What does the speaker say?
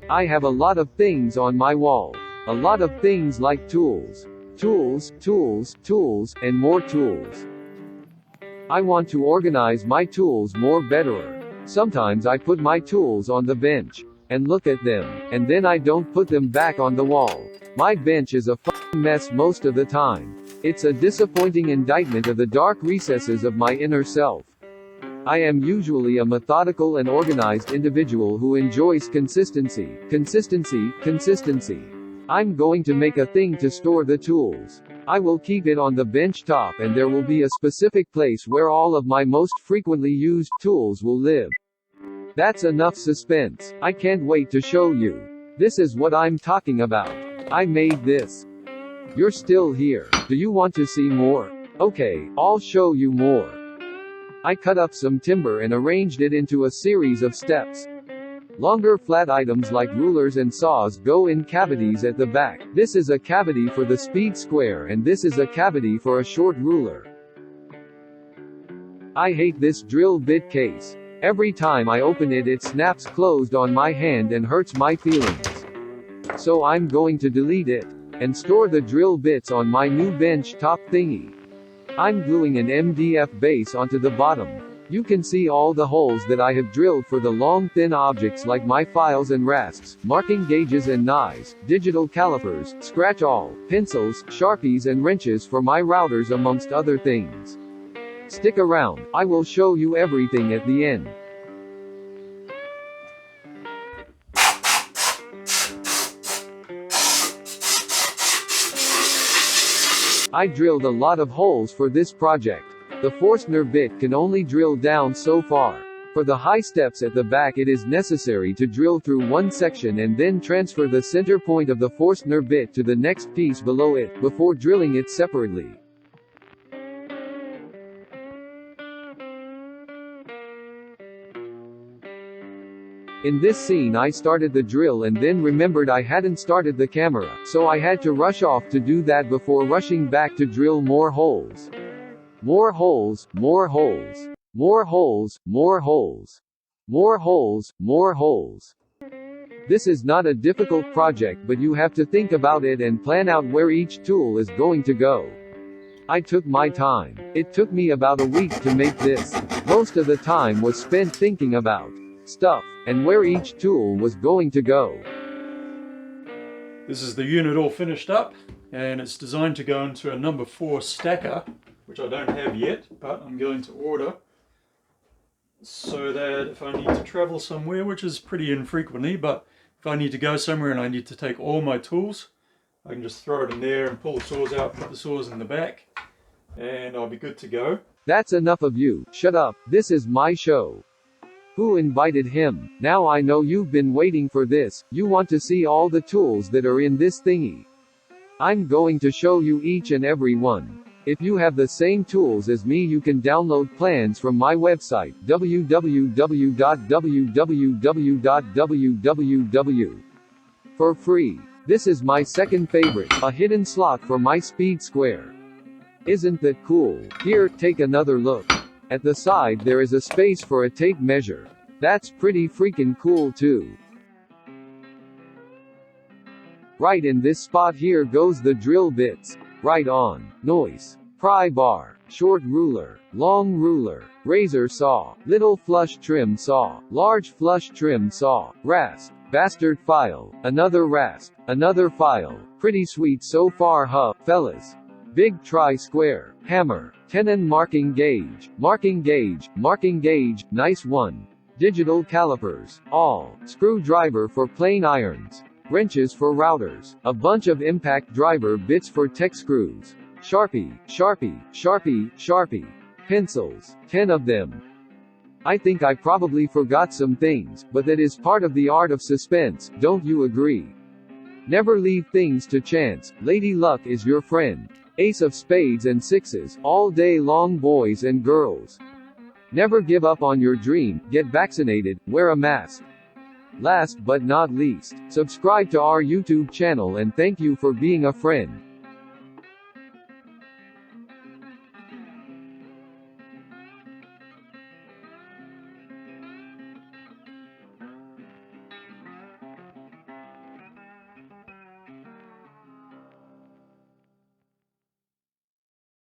I have a lot of things on my wall. A lot of things like tools. Tools, tools, tools, and more tools. I want to organize my tools more better. Sometimes I put my tools on the bench and look at them, and then I don't put them back on the wall. My bench is a f***ing mess most of the time. It's a disappointing indictment of the dark recesses of my inner self. I am usually a methodical and organized individual who enjoys consistency. Consistency, consistency. I'm going to make a thing to store the tools. I will keep it on the bench top, and there will be a specific place where all of my most frequently used tools will live. That's enough suspense. I can't wait to show you. This is what I'm talking about. I made this. You're still here. Do you want to see more? Okay, I'll show you more. I cut up some timber and arranged it into a series of steps. Longer flat items like rulers and saws go in cavities at the back. This is a cavity for the speed square, and this is a cavity for a short ruler. I hate this drill bit case. Every time I open it, it snaps closed on my hand and hurts my feelings. So I'm going to delete it and store the drill bits on my new bench top thingy. I'm gluing an MDF base onto the bottom. You can see all the holes that I have drilled for the long thin objects like my files and rasps, marking gauges and knives, digital calipers, scratch-all, pencils, sharpies and wrenches for my routers amongst other things. Stick around, I will show you everything at the end. I drilled a lot of holes for this project. The Forstner bit can only drill down so far. For the high steps at the back, it is necessary to drill through one section and then transfer the center point of the Forstner bit to the next piece below it, before drilling it separately. In this scene I started the drill and then remembered I hadn't started the camera, so I had to rush off to do that before rushing back to drill more holes. More holes, more holes. More holes, more holes. More holes, more holes. This is not a difficult project, but you have to think about it and plan out where each tool is going to go. I took my time. It took me about a week to make this. Most of the time was spent thinking about stuff and where each tool was going to go. This is the unit all finished up, and it's designed to go into a number 4 stacker, which I don't have yet, but I'm going to order, so that if I need to travel somewhere, which is pretty infrequently, but if I need to go somewhere and I need to take all my tools, I can just throw it in there and pull the saws out, put the saws in the back, and I'll be good to go. That's enough of you. Shut up. This is my show. Who invited him? Now I know you've been waiting for this. You want to see all the tools that are in this thingy. I'm going to show you each and every one. If you have the same tools as me, you can download plans from my website, www.www. for free. This is my second favorite, a hidden slot for my speed square. Isn't that cool? Here, take another look. At the side there is a space for a tape measure. That's pretty freaking cool too. Right in this spot here goes the drill bits. Right on. Noise. Pry bar. Short ruler. Long ruler. Razor saw. Little flush trim saw. Large flush trim saw. Rasp. Bastard file. Another rasp. Another file. Pretty sweet so far, huh, fellas? Big tri-square. Hammer. Tenon marking gauge. Marking gauge. Marking gauge. Nice one. Digital calipers. All. Screwdriver for plain irons. Wrenches for routers. A bunch of impact driver bits for tech screws. Sharpie. Sharpie. Sharpie. Sharpie. Pencils. 10 of them. I think I probably forgot some things, but that is part of the art of suspense, don't you agree? Never leave things to chance. Lady Luck is your friend. Ace of spades and sixes, all day long, boys and girls. Never give up on your dream, get vaccinated, wear a mask. Last but not least, subscribe to our YouTube channel, and thank you for being a friend.